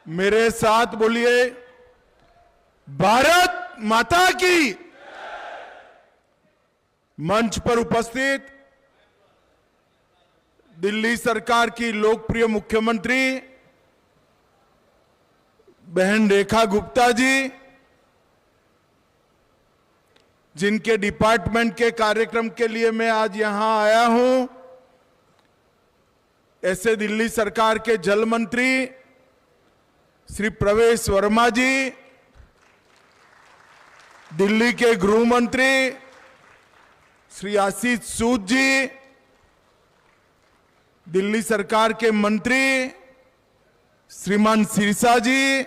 मेरे साथ बोलिए, भारत माता की। मंच पर उपस्थित दिल्ली सरकार की लोकप्रिय मुख्यमंत्री बहन रेखा गुप्ता जी, जिनके डिपार्टमेंट के कार्यक्रम के लिए मैं आज यहां आया हूं, ऐसे दिल्ली सरकार के जल मंत्री श्री प्रवेश वर्मा जी, दिल्ली के गृह मंत्री श्री आशीष सूद जी, दिल्ली सरकार के मंत्री श्रीमान सिरसा जी,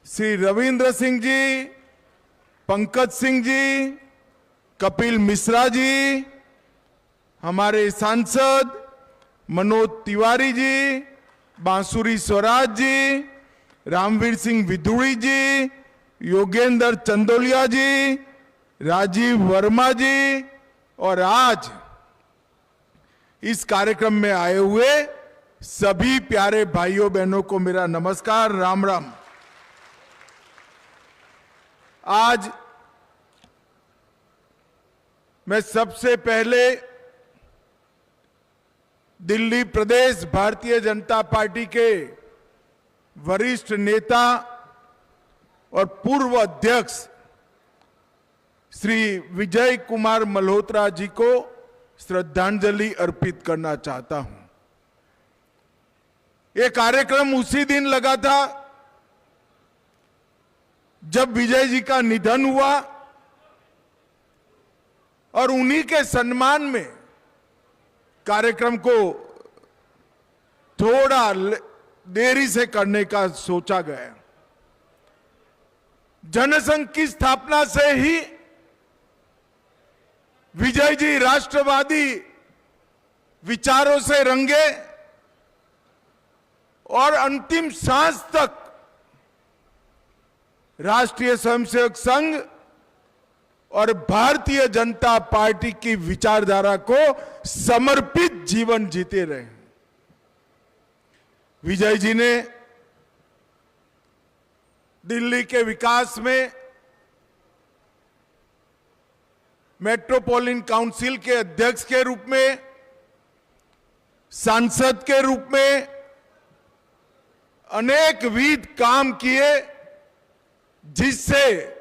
श्री रविंद्र सिंह जी, पंकज सिंह जी, कपिल मिश्रा जी, हमारे सांसद मनोज तिवारी जी, बांसुरी स्वराज जी, रामवीर सिंह विधुड़ी जी, योगेंद्र चंदोलिया जी, राजीव वर्मा जी और आज इस कार्यक्रम में आए हुए सभी प्यारे भाइयों बहनों को मेरा नमस्कार, राम राम। आज मैं सबसे पहले दिल्ली प्रदेश भारतीय जनता पार्टी के वरिष्ठ नेता और पूर्व अध्यक्ष श्री विजय कुमार मल्होत्रा जी को श्रद्धांजलि अर्पित करना चाहता हूं। यह कार्यक्रम उसी दिन लगा था जब विजय जी का निधन हुआ और उन्हीं के सम्मान में कार्यक्रम को थोड़ा देरी से करने का सोचा गया। जनसंघ की स्थापना से ही विजय जी राष्ट्रवादी विचारों से रंगे और अंतिम सांस तक राष्ट्रीय स्वयंसेवक संघ और भारतीय जनता पार्टी की विचारधारा को समर्पित जीवन जीते रहे। विजय जी ने दिल्ली के विकास में मेट्रोपॉलिटन काउंसिल के अध्यक्ष के रूप में, सांसद के रूप में अनेक विध काम किए, जिससे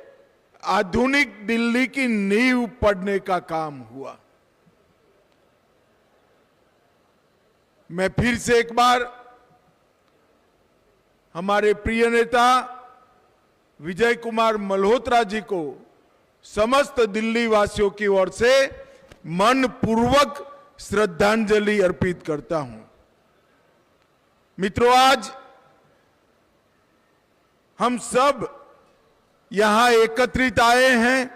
आधुनिक दिल्ली की नींव पड़ने का काम हुआ। मैं फिर से एक बार हमारे प्रिय नेता विजय कुमार मल्होत्रा जी को समस्त दिल्ली वासियों की ओर से मन पूर्वक श्रद्धांजलि अर्पित करता हूं। मित्रों, आज हम सब यहां एकत्रित आए हैं।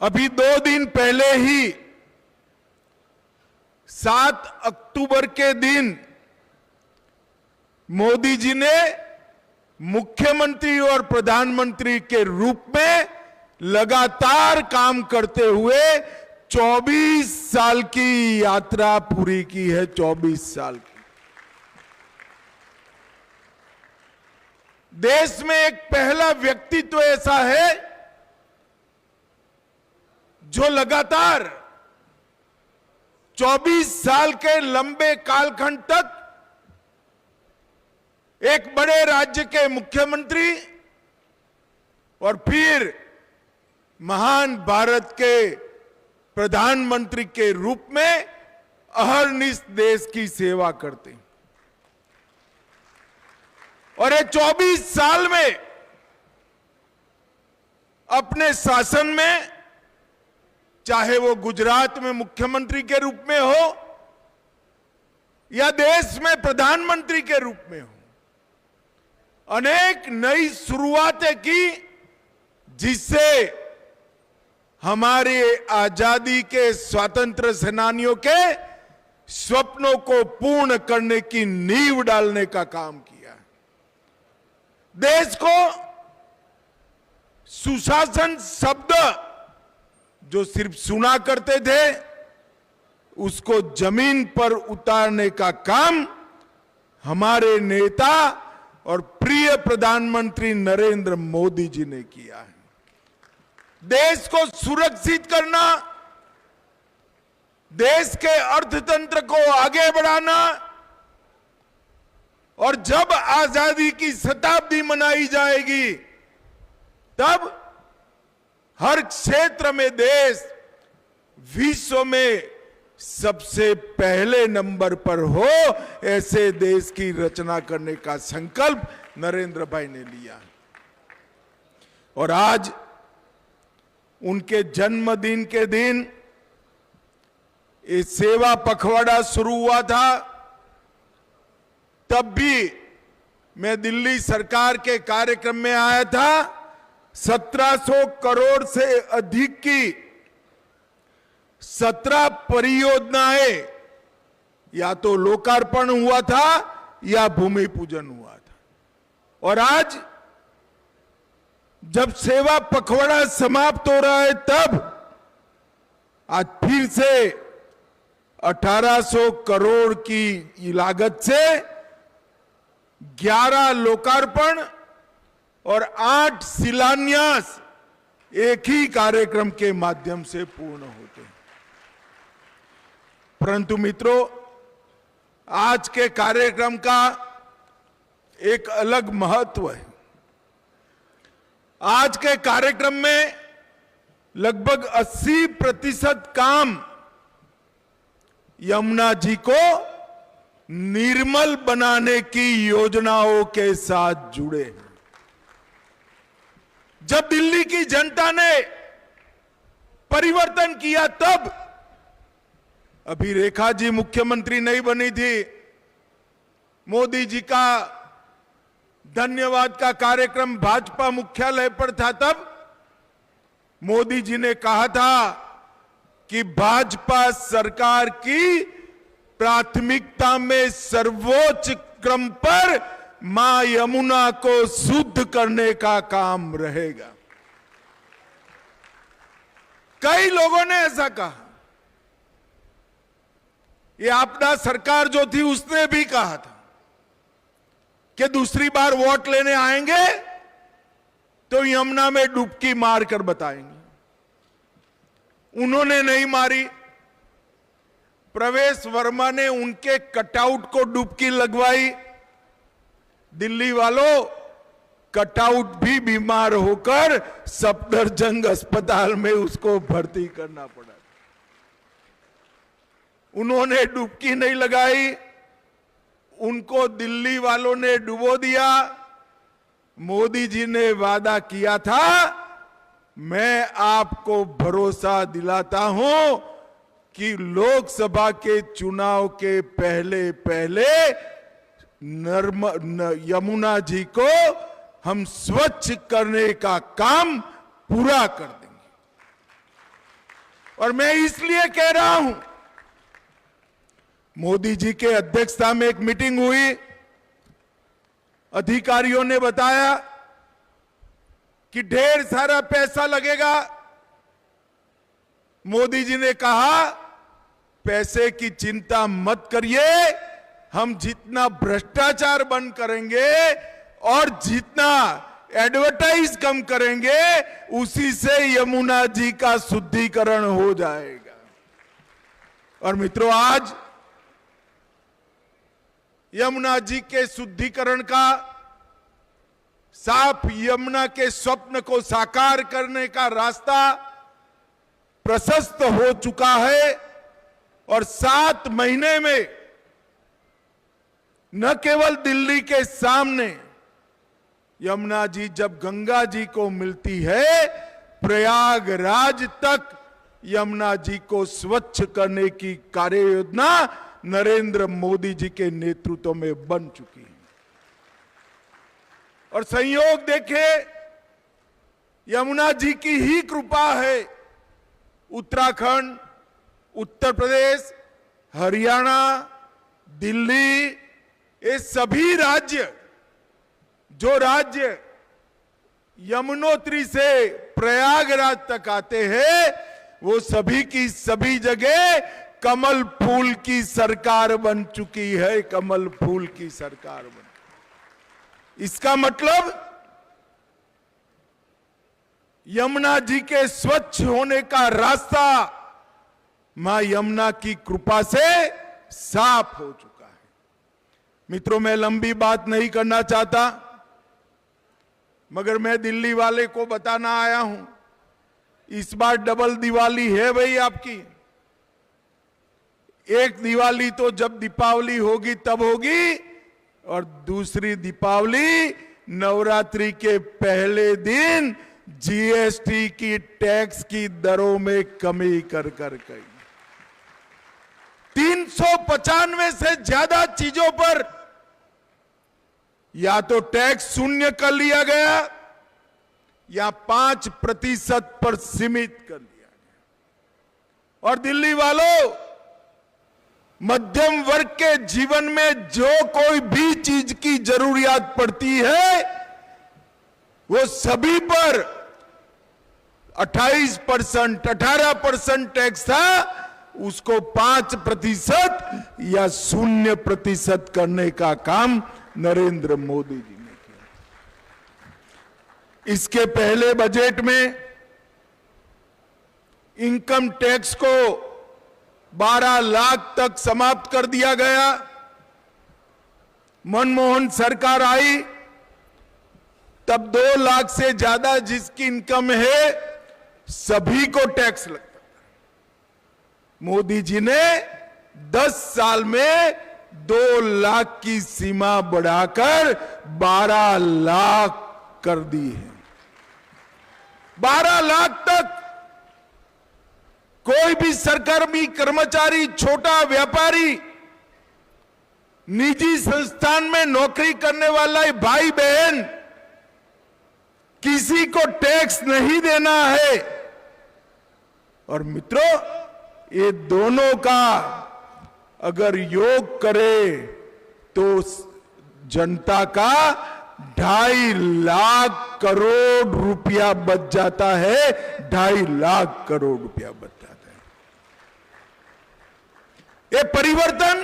अभी 2 दिन पहले ही 7 अक्टूबर के दिन मोदी जी ने मुख्यमंत्री और प्रधानमंत्री के रूप में लगातार काम करते हुए 24 साल की यात्रा पूरी की है। 24 साल की। देश में एक पहला व्यक्तित्व ऐसा है जो लगातार 24 साल के लंबे कालखंड तक एक बड़े राज्य के मुख्यमंत्री और फिर महान भारत के प्रधानमंत्री के रूप में अहरनिश देश की सेवा करते हैं। और ये 24 साल में अपने शासन में, चाहे वो गुजरात में मुख्यमंत्री के रूप में हो या देश में प्रधानमंत्री के रूप में हो, अनेक नई शुरुआतें की, जिससे हमारे आजादी के स्वतंत्र सेनानियों के स्वप्नों को पूर्ण करने की नींव डालने का काम किया। देश को सुशासन शब्द जो सिर्फ सुना करते थे, उसको जमीन पर उतारने का काम हमारे नेता और प्रिय प्रधानमंत्री नरेंद्र मोदी जी ने किया है। देश को सुरक्षित करना, देश के अर्थतंत्र को आगे बढ़ाना, और जब आजादी की शताब्दी मनाई जाएगी तब हर क्षेत्र में देश विश्व में सबसे पहले नंबर पर हो, ऐसे देश की रचना करने का संकल्प नरेंद्र भाई ने लिया। और आज उनके जन्मदिन के दिन ये सेवा पखवाड़ा शुरू हुआ था, तब भी मैं दिल्ली सरकार के कार्यक्रम में आया था। 1700 करोड़ से अधिक की 17 परियोजनाएं या तो लोकार्पण हुआ था या भूमि पूजन हुआ था। और आज जब सेवा पखवाड़ा समाप्त हो रहा है, तब आज फिर से 1800 करोड़ की लागत से 11 लोकार्पण और 8 शिलान्यास एक ही कार्यक्रम के माध्यम से पूर्ण होते हैं। परंतु मित्रों, आज के कार्यक्रम का एक अलग महत्व है। आज के कार्यक्रम में लगभग 80% काम यमुना जी को निर्मल बनाने की योजनाओं के साथ जुड़े हैं। जब दिल्ली की जनता ने परिवर्तन किया, तब अभी रेखा जी मुख्यमंत्री नहीं बनी थी, मोदी जी का धन्यवाद का कार्यक्रम भाजपा मुख्यालय पर था, तब मोदी जी ने कहा था कि भाजपा सरकार की प्राथमिकता में सर्वोच्च क्रम पर मां यमुना को शुद्ध करने का काम रहेगा। कई लोगों ने ऐसा कहा। ये आपदा सरकार जो थी उसने भी कहा था कि दूसरी बार वोट लेने आएंगे तो यमुना में डुबकी मार कर बताएंगे। उन्होंने नहीं मारी। प्रवेश वर्मा ने उनके कटआउट को डुबकी लगवाई। दिल्ली वालों, कटआउट भी बीमार होकर सफदरजंग अस्पताल में उसको भर्ती करना पड़ा। उन्होंने डुबकी नहीं लगाई, उनको दिल्ली वालों ने डुबो दिया। मोदी जी ने वादा किया था, मैं आपको भरोसा दिलाता हूं कि लोकसभा के चुनाव के पहले पहले यमुना जी को हम स्वच्छ करने का काम पूरा कर देंगे। और मैं इसलिए कह रहा हूं, मोदी जी के अध्यक्षता में एक मीटिंग हुई, अधिकारियों ने बताया कि ढेर सारा पैसा लगेगा। मोदी जी ने कहा, पैसे की चिंता मत करिए, हम जितना भ्रष्टाचार बंद करेंगे और जितना एडवर्टाइज कम करेंगे, उसी से यमुना जी का शुद्धिकरण हो जाएगा। और मित्रों, आज यमुना जी के शुद्धिकरण का, साफ यमुना के स्वप्न को साकार करने का रास्ता प्रशस्त हो चुका है। और 7 महीने में न केवल दिल्ली के सामने यमुना जी जब गंगा जी को मिलती है, प्रयागराज तक यमुना जी को स्वच्छ करने की कार्य योजना नरेंद्र मोदी जी के नेतृत्व में बन चुकी है। और संयोग देखे, यमुना जी की ही कृपा है, उत्तराखंड, उत्तर प्रदेश, हरियाणा, दिल्ली, ये सभी राज्य, जो राज्य यमुनोत्री से प्रयागराज तक आते हैं, वो सभी की सभी जगह कमल फूल की सरकार बन चुकी है, कमल फूल की सरकार बन। इसका मतलब यमुना जी के स्वच्छ होने का रास्ता मां यमुना की कृपा से साफ हो चुका है। मित्रों, मैं लंबी बात नहीं करना चाहता, मगर मैं दिल्ली वाले को बताना आया हूं, इस बार डबल दिवाली है भाई आपकी। एक दिवाली तो जब दीपावली होगी तब होगी, और दूसरी दीपावली नवरात्रि के पहले दिन जीएसटी की टैक्स की दरों में कमी कर गई। 395 से ज्यादा चीजों पर या तो टैक्स शून्य कर लिया गया या 5% पर सीमित कर लिया गया। और दिल्ली वालों, मध्यम वर्ग के जीवन में जो कोई भी चीज की जरूरियात पड़ती है वो सभी पर 28%, 18% टैक्स था, उसको 5% या 0% करने का काम नरेंद्र मोदी जी ने किया। इसके पहले बजट में इनकम टैक्स को 12 लाख तक समाप्त कर दिया गया। मनमोहन सरकार आई तब 2 लाख से ज्यादा जिसकी इनकम है सभी को टैक्स लगता था। मोदी जी ने 10 साल में 2 लाख की सीमा बढ़ाकर 12 लाख कर दी है। 12 लाख तक कोई भी सरकारी कर्मचारी, छोटा व्यापारी, निजी संस्थान में नौकरी करने वाला भाई बहन, किसी को टैक्स नहीं देना है। और मित्रों, ये दोनों का अगर योग करे तो जनता का 2.5 लाख करोड़ रुपया बच जाता है। 2.5 लाख करोड़ रुपया बच जाता है। ये परिवर्तन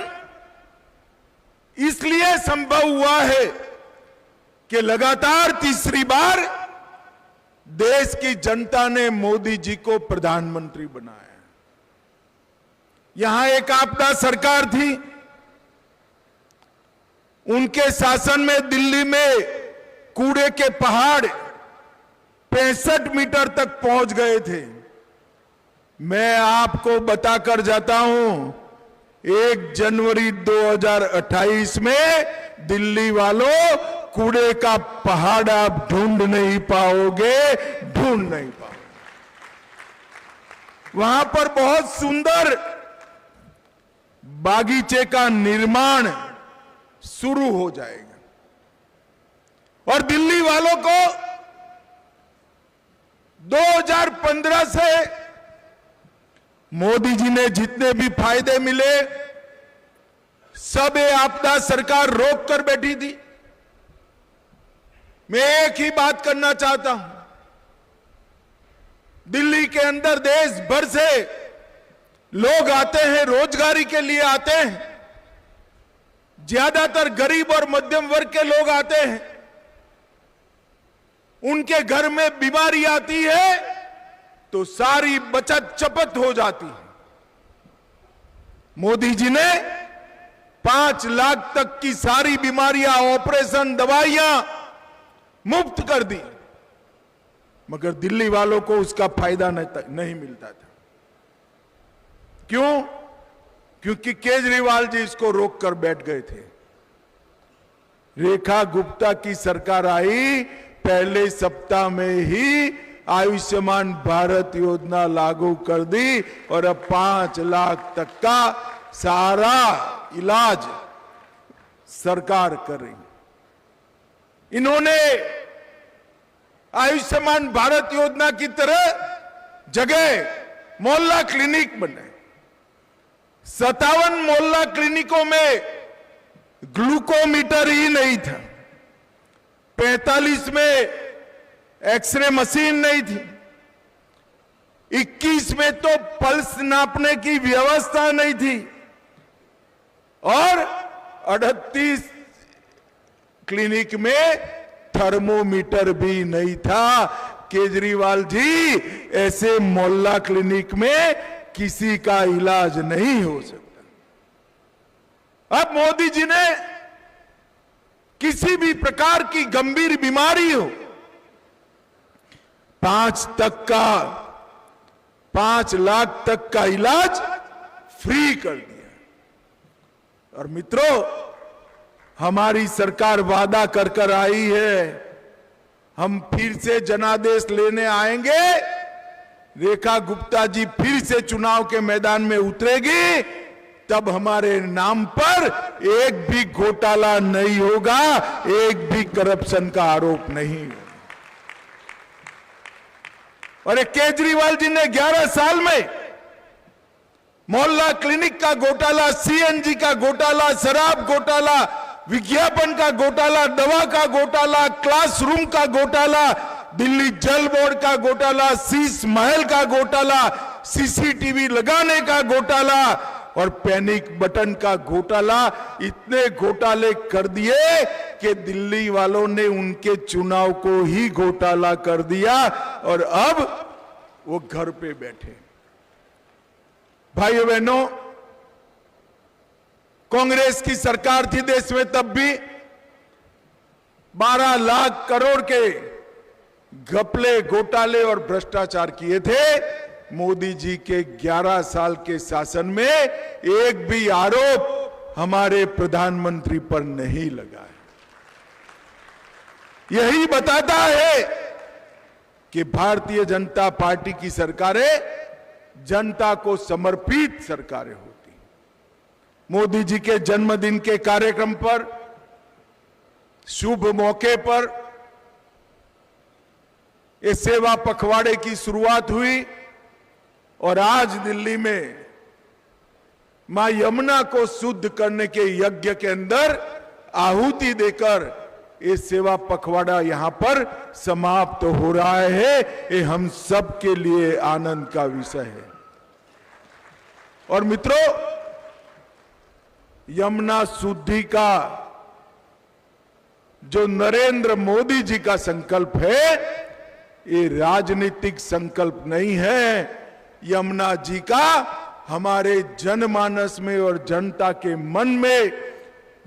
इसलिए संभव हुआ है कि लगातार तीसरी बार देश की जनता ने मोदी जी को प्रधानमंत्री बनाया। यहां एक आपदा सरकार थी, उनके शासन में दिल्ली में कूड़े के पहाड़ 65 मीटर तक पहुंच गए थे। मैं आपको बताकर जाता हूं, 1 जनवरी 2028 में दिल्ली वालों, कूड़े का पहाड़ आप ढूंढ नहीं पाओगे, ढूंढ नहीं पाओगे। वहां पर बहुत सुंदर बागीचे का निर्माण शुरू हो जाएगा। और दिल्ली वालों को 2015 से मोदी जी ने जितने भी फायदे मिले सब ये आपदा सरकार रोक कर बैठी थी। मैं एक ही बात करना चाहता हूं, दिल्ली के अंदर देश भर से लोग आते हैं, रोजगारी के लिए आते हैं। ज्यादातर गरीब और मध्यम वर्ग के लोग आते हैं। उनके घर में बीमारी आती है तो सारी बचत चपत हो जाती है। मोदी जी ने 5 लाख तक की सारी बीमारियां, ऑपरेशन, दवाइयां मुफ्त कर दी, मगर दिल्ली वालों को उसका फायदा नहीं मिलता था। क्यों? क्योंकि केजरीवाल जी इसको रोककर बैठ गए थे। रेखा गुप्ता की सरकार आई, पहले सप्ताह में ही आयुष्मान भारत योजना लागू कर दी और अब 5 लाख तक का सारा इलाज सरकार कर रही। इन्होंने आयुष्मान भारत योजना की तरह जगह मोहल्ला क्लिनिक बनाए। 57 मोहल्ला क्लिनिकों में ग्लूकोमीटर ही नहीं था, 45 में एक्सरे मशीन नहीं थी, 21 में तो पल्स नापने की व्यवस्था नहीं थी और 38 क्लिनिक में थर्मोमीटर भी नहीं था। केजरीवाल जी, ऐसे मोहल्ला क्लिनिक में किसी का इलाज नहीं हो सकता। अब मोदी जी ने किसी भी प्रकार की गंभीर बीमारी हो, 5 लाख तक का इलाज फ्री कर दिया। और मित्रों, हमारी सरकार वादा कर कर आई है, हम फिर से जनादेश लेने आएंगे, रेखा गुप्ता जी फिर से चुनाव के मैदान में उतरेगी, तब हमारे नाम पर एक भी घोटाला नहीं होगा, एक भी करप्शन का आरोप नहीं होगा। और ये केजरीवाल जी ने 11 साल में मोहल्ला क्लिनिक का घोटाला, सीएनजी का घोटाला, शराब घोटाला, विज्ञापन का घोटाला, दवा का घोटाला, क्लासरूम का घोटाला, दिल्ली जल बोर्ड का घोटाला, शीश महल का घोटाला, सीसीटीवी लगाने का घोटाला और पैनिक बटन का घोटाला, इतने घोटाले कर दिए कि दिल्ली वालों ने उनके चुनाव को ही घोटाला कर दिया और अब वो घर पे बैठे। भाइयों बहनों, कांग्रेस की सरकार थी देश में, तब भी 12 लाख करोड़ के घपले, घोटाले और भ्रष्टाचार किए थे। मोदी जी के 11 साल के शासन में एक भी आरोप हमारे प्रधानमंत्री पर नहीं लगा है। यही बताता है कि भारतीय जनता पार्टी की सरकारें जनता को समर्पित सरकारें होती। मोदी जी के जन्मदिन के कार्यक्रम पर, शुभ मौके पर ये सेवा पखवाड़े की शुरुआत हुई और आज दिल्ली में मां यमुना को शुद्ध करने के यज्ञ के अंदर आहुति देकर ये सेवा पखवाड़ा यहां पर समाप्त हो रहा है। ये हम सब के लिए आनंद का विषय है। और मित्रों, यमुना शुद्धि का जो नरेंद्र मोदी जी का संकल्प है, ये राजनीतिक संकल्प नहीं है। यमुना जी का हमारे जनमानस में और जनता के मन में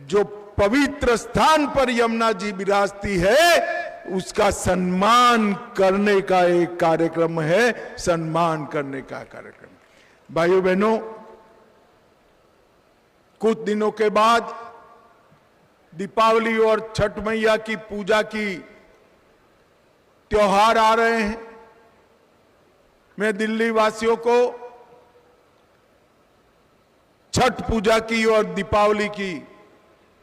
जो पवित्र स्थान पर यमुना जी विराजती है, उसका सम्मान करने का एक कार्यक्रम है, सम्मान करने का कार्यक्रम। भाइयों बहनों, कुछ दिनों के बाद दीपावली और छठ मैया की पूजा की त्योहार आ रहे हैं। मैं दिल्ली वासियों को छठ पूजा की और दीपावली की,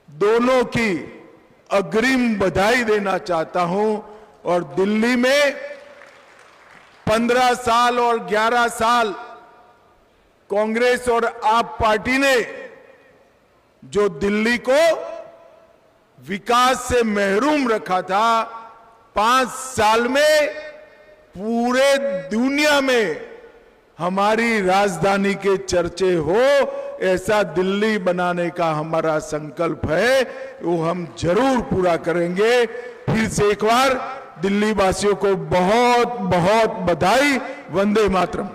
दोनों की अग्रिम बधाई देना चाहता हूं। और दिल्ली में 15 साल और 11 साल कांग्रेस और आप पार्टी ने जो दिल्ली को विकास से महरूम रखा था, 5 साल में पूरे दुनिया में हमारी राजधानी के चर्चे हो, ऐसा दिल्ली बनाने का हमारा संकल्प है, वो हम जरूर पूरा करेंगे। फिर से एक बार दिल्ली वासियों को बहुत बहुत बधाई। वंदे मातरम।